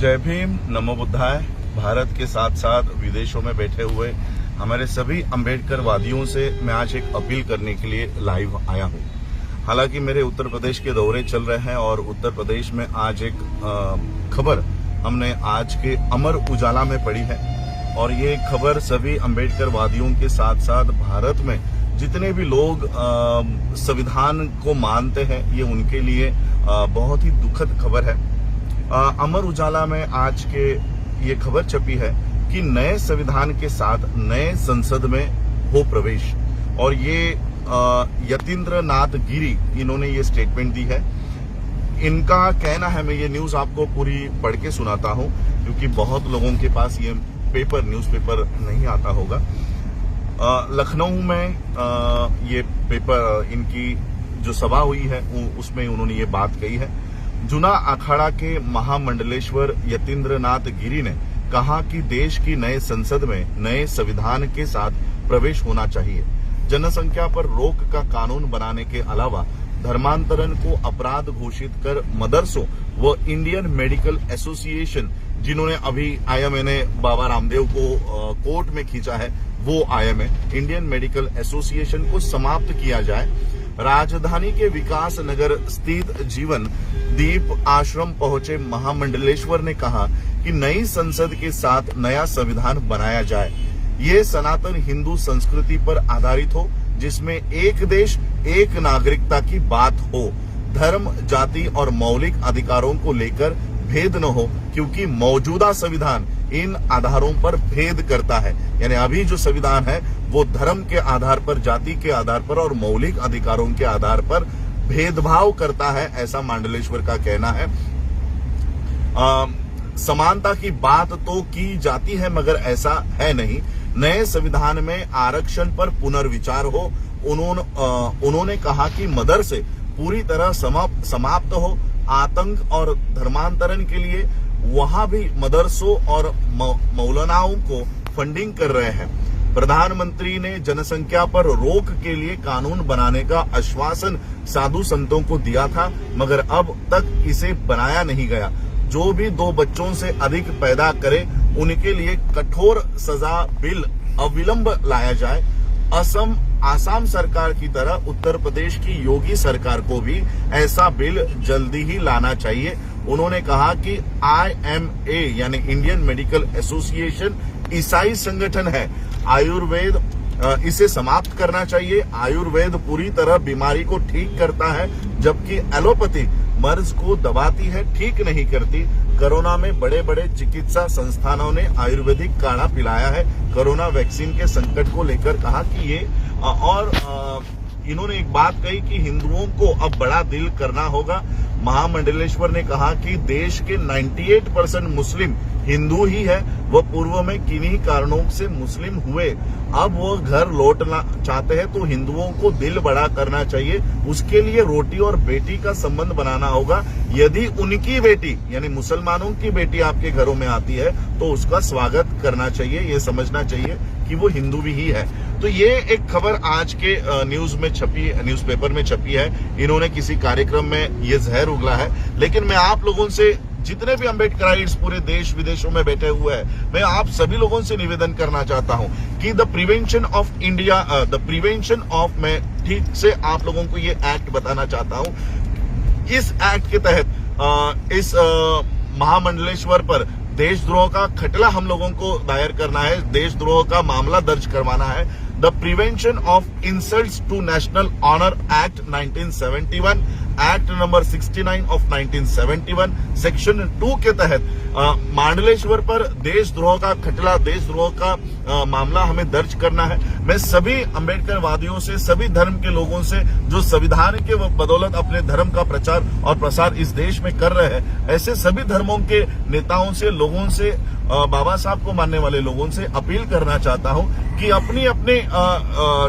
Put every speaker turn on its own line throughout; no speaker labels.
जय भीम, नमो बुद्धाय। भारत के साथ साथ विदेशों में बैठे हुए हमारे सभी अम्बेडकर वादियों से मैं आज एक अपील करने के लिए लाइव आया हूं। हालांकि मेरे उत्तर प्रदेश के दौरे चल रहे हैं और उत्तर प्रदेश में आज एक खबर हमने आज के अमर उजाला में पढ़ी है और ये खबर सभी अम्बेडकर वादियों के साथ साथ भारत में जितने भी लोग संविधान को मानते हैं ये उनके लिए बहुत ही दुखद खबर है। अमर उजाला में आज के ये खबर छपी है कि नए संविधान के साथ नए संसद में हो प्रवेश, और ये यतीन्द्र नाथ गिरी इन्होंने ये स्टेटमेंट दी है। इनका कहना है, मैं ये न्यूज आपको पूरी पढ़ के सुनाता हूं क्योंकि बहुत लोगों के पास ये न्यूज़पेपर नहीं आता होगा। लखनऊ में ये पेपर इनकी जो सभा हुई है उसमें उन्होंने ये बात कही है। जूना अखाड़ा के महामंडलेश्वर यतीन्द्र नाथ गिरी ने कहा कि देश की नए संसद में नए संविधान के साथ प्रवेश होना चाहिए। जनसंख्या पर रोक का कानून बनाने के अलावा धर्मांतरण को अपराध घोषित कर मदरसों व इंडियन मेडिकल एसोसिएशन, जिन्होंने अभी आईएमए ने बाबा रामदेव को कोर्ट में खींचा है, वो आईएमए इंडियन मेडिकल एसोसिएशन को समाप्त किया जाए। राजधानी के विकास नगर स्थित जीवन दीप आश्रम पहुंचे महामंडलेश्वर ने कहा कि नई संसद के साथ नया संविधान बनाया जाए। ये सनातन हिंदू संस्कृति पर आधारित हो, जिसमें एक देश एक नागरिकता की बात हो, धर्म, जाति और मौलिक अधिकारों को लेकर भेद न हो, क्योंकि मौजूदा संविधान इन आधारों पर भेद करता है। यानी अभी जो संविधान है वो धर्म के आधार पर, जाति के आधार पर और मौलिक अधिकारों के आधार पर भेदभाव करता है, ऐसा मंडलेश्वर का कहना है। समानता की बात तो की जाती है मगर ऐसा है नहीं। नए संविधान में आरक्षण पर पुनर्विचार हो। उन्होंने कहा कि मदरसे पूरी तरह समाप्त हो। आतंक और धर्मांतरण के लिए वहां भी मदरसों और मौलानाओं को फंडिंग कर रहे हैं। प्रधानमंत्री ने जनसंख्या पर रोक के लिए कानून बनाने का आश्वासन साधु संतों को दिया था, मगर अब तक इसे बनाया नहीं गया। जो भी 2 बच्चों से अधिक पैदा करे उनके लिए कठोर सजा बिल अविलंब लाया जाए। आसाम सरकार की तरह उत्तर प्रदेश की योगी सरकार को भी ऐसा बिल जल्दी ही लाना चाहिए। उन्होंने कहा कि IMA यानी इंडियन मेडिकल एसोसिएशन ईसाई संगठन है। आयुर्वेद इसे समाप्त करना चाहिए। आयुर्वेद पूरी तरह बीमारी को ठीक करता है, जबकि एलोपैथी मर्ज को दबाती है, ठीक नहीं करती। कोरोना में बड़े बड़े चिकित्सा संस्थानों ने आयुर्वेदिक काढ़ा पिलाया है। कोरोना वैक्सीन के संकट को लेकर कहा कि ये और इन्होंने एक बात कही कि हिंदुओं को अब बड़ा दिल करना होगा। महामंडलेश्वर ने कहा कि देश के 98% मुस्लिम हिंदू ही है। वह पूर्व में किन्हीं कारणों से मुस्लिम हुए, अब वो घर लौटना चाहते हैं, तो हिंदुओं को दिल बड़ा करना चाहिए। उसके लिए रोटी और बेटी का संबंध बनाना होगा। यदि उनकी बेटी यानी मुसलमानों की बेटी आपके घरों में आती है तो उसका स्वागत करना चाहिए। ये समझना चाहिए कि वो हिंदू भी ही है। तो ये एक खबर आज के न्यूज़पेपर में छपी है। इन्होंने किसी कार्यक्रम में ये जहर उगला है। लेकिन मैं आप लोगों से, जितने भी अम्बेडकराइट्स पूरे देश विदेशों में बैठे हुए हैं, मैं आप सभी लोगों से निवेदन करना चाहता हूं कि द प्रिवेंशन ऑफ मैं ठीक से आप लोगों को ये एक्ट बताना चाहता हूं। इस एक्ट के तहत इस महामंडलेश्वर पर देशद्रोह का खटला हम लोगों को दायर करना है, देशद्रोह का मामला दर्ज करवाना है। The prevention of insults to national honour act 1971, act number 69 of 1971 section 2 के तहत मंडलेश्वर पर देशद्रोह का खटला, देशद्रोह का मामला हमें दर्ज करना है। मैं सभी अम्बेडकर वादियों से, सभी धर्म के लोगों से जो संविधान के बदौलत अपने धर्म का प्रचार और प्रसार इस देश में कर रहे हैं, ऐसे सभी धर्मों के नेताओं से, लोगों से, बाबा साहब को मानने वाले लोगों से अपील करना चाहता हूं कि अपनी अपने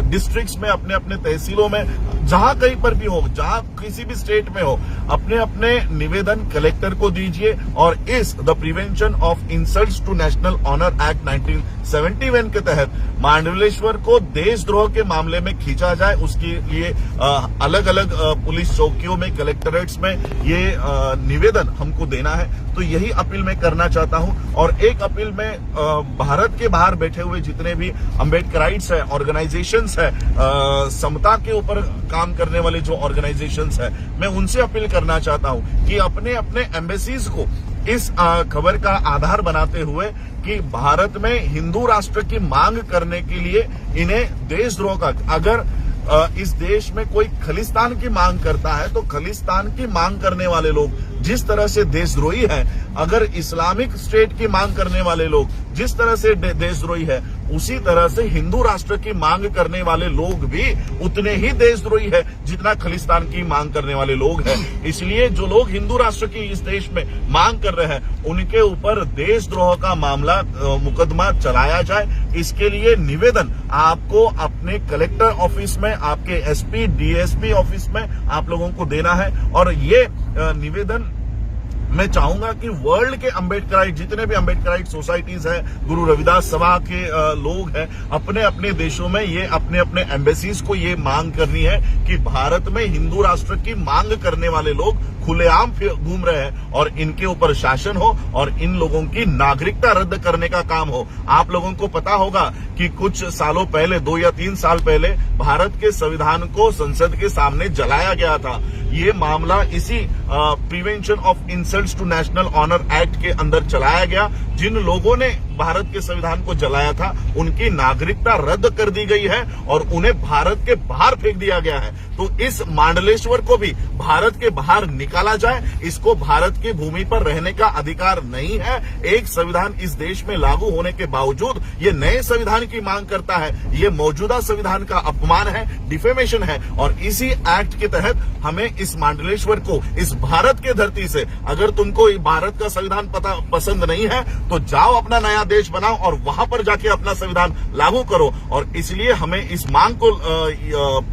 डिस्ट्रिक्ट्स में, अपने अपने तहसीलों में, जहां कहीं पर भी हो, जहां किसी भी भी स्टेट में हो, अपने अपने निवेदन कलेक्टर को दीजिए और इस the prevention of insults to national honour act 1971 के तहत मांडलेश्वर को देशद्रोह के मामले में खींचा जाए। उसके लिए अलग अलग पुलिस चौकियों में, कलेक्टरेट्स में ये निवेदन हमको देना है। तो यही अपील मैं करना चाहता हूं। और एक अपील में भारत के बाहर बैठे हुए जितने भी अम्बेडकराइट्स है, ऑर्गेनाइजेशंस है, समता के ऊपर काम करने वाले जो ऑर्गेनाइजेशंस है, मैं उनसे अपील करना चाहता हूं कि अपने अपने एम्बेसीज को इस खबर का आधार बनाते हुए कि भारत में हिंदू राष्ट्र की मांग करने के लिए इन्हें देशद्रोह का, अगर इस देश में कोई खलिस्तान की मांग करता है तो खलिस्तान की मांग करने वाले लोग जिस तरह से देशद्रोही है, अगर इस्लामिक स्टेट की मांग करने वाले लोग जिस तरह से देशद्रोही है, उसी तरह से हिंदू राष्ट्र की मांग करने वाले लोग भी उतने ही देशद्रोही है जितना खलिस्तान की मांग करने वाले लोग हैं। इसलिए जो लोग हिंदू राष्ट्र की इस देश में मांग कर रहे हैं, उनके ऊपर देशद्रोह का मामला, मुकदमा चलाया जाए। इसके लिए निवेदन आपको अपने कलेक्टर ऑफिस में, आपके एसपी, डीएसपी ऑफिस में आप लोगों को देना है। और ये निवेदन मैं चाहूंगा कि वर्ल्ड के अम्बेडकराइट, जितने भी अम्बेडकराइट सोसाइटीज है, गुरु रविदास सभा के लोग हैं, अपने अपने देशों में ये अपने अपने एम्बेसीज को ये मांग करनी है कि भारत में हिंदू राष्ट्र की मांग करने वाले लोग खुलेआम घूम रहे हैं और इनके ऊपर शासन हो और इन लोगों की नागरिकता रद्द करने का काम हो। आप लोगों को पता होगा कि कुछ सालों पहले, 2 या 3 साल पहले, भारत के संविधान को संसद के सामने जलाया गया था। ये मामला इसी prevention of insults to national honour act के अंदर चलाया गया। जिन लोगों ने भारत के संविधान को जलाया था, उनकी नागरिकता रद्द कर दी गई है और उन्हें भारत के बाहर फेंक दिया गया है। तो इस मांडलेश्वर को भी भारत के बाहर निकाला जाए। इसको भारत की भूमि पर रहने का अधिकार नहीं है। एक संविधान इस देश में लागू होने के बावजूद ये नए संविधान की मांग करता है। ये मौजूदा संविधान का अपमान है, डिफेमेशन है। और इसी एक्ट के तहत हमें इस मांडलेश्वर को, इस भारत के धरती से, अगर तुमको भारत का संविधान पसंद नहीं है तो जाओ अपना नया देश बनाओ और वहां पर जाके अपना संविधान लागू करो। और इसलिए हमें इस मांग को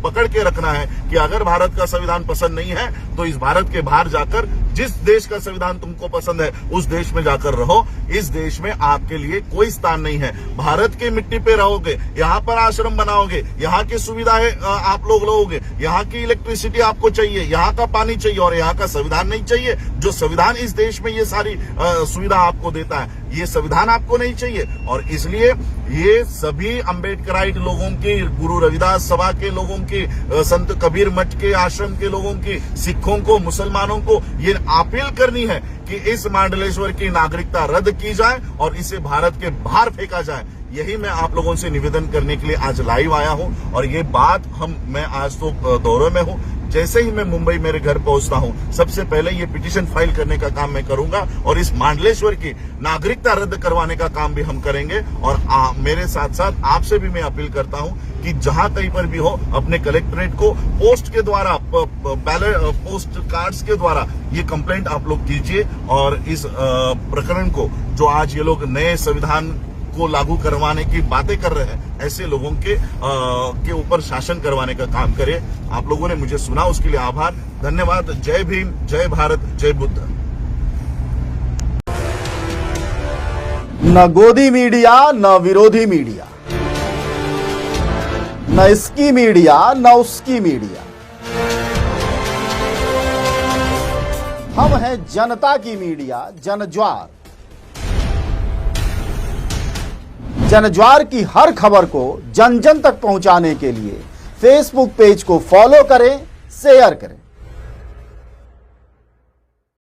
पकड़ के रखना है कि अगर भारत का संविधान पसंद नहीं है तो इस भारत के बाहर जाकर जिस देश का संविधान तुमको पसंद है उस देश में जाकर रहो। इस देश में आपके लिए कोई स्थान नहीं है। भारत की मिट्टी पे रहोगे, यहाँ पर आश्रम बनाओगे, यहाँ की सुविधाएं आप लोग लोगे, यहाँ की इलेक्ट्रिसिटी आपको चाहिए, यहाँ का पानी चाहिए और यहाँ का संविधान नहीं चाहिए। जो संविधान इस देश में ये सारी सुविधा आपको देता है, ये संविधान आपको नहीं चाहिए। और इसलिए ये सभी अम्बेडकराइट लोगों की, गुरु रविदास सभा के लोगों की, संत कबीर मठ के आश्रम के लोगों की, सिखों को, मुसलमानों को ये अपील करनी है कि इस मांडलेश्वर की नागरिकता रद्द की जाए और इसे भारत के बाहर फेंका जाए। यही मैं आप लोगों से निवेदन करने के लिए आज लाइव आया हूं। और ये बात मैं आज तो दौरे में हूं। जैसे ही मैं मुंबई मेरे घर पहुंचता हूं, सबसे पहले ये पिटीशन फाइल करने का काम मैं करूंगा और इस मांडलेश्वर की नागरिकता रद्द करवाने का काम भी हम करेंगे। और मेरे साथ साथ आपसे भी मैं अपील करता हूं कि जहां कहीं पर भी हो, अपने कलेक्ट्रेट को पोस्ट के द्वारा, बैलेट पोस्ट कार्ड्स के द्वारा ये कंप्लेंट आप लोग कीजिए और इस प्रकरण को, जो आज ये लोग नए संविधान को लागू करवाने की बातें कर रहे हैं, ऐसे लोगों के ऊपर शासन करवाने का काम करे। आप लोगों ने मुझे सुना, उसके लिए आभार, धन्यवाद। जय भीम, जय भारत, जय बुद्ध।
न गोदी मीडिया, न विरोधी मीडिया, न इसकी मीडिया, न उसकी मीडिया। हम हैं जनता की मीडिया, जनज्वार। जनज्वार की हर खबर को जन जन तक पहुंचाने के लिए फेसबुक पेज को फॉलो करें, शेयर करें।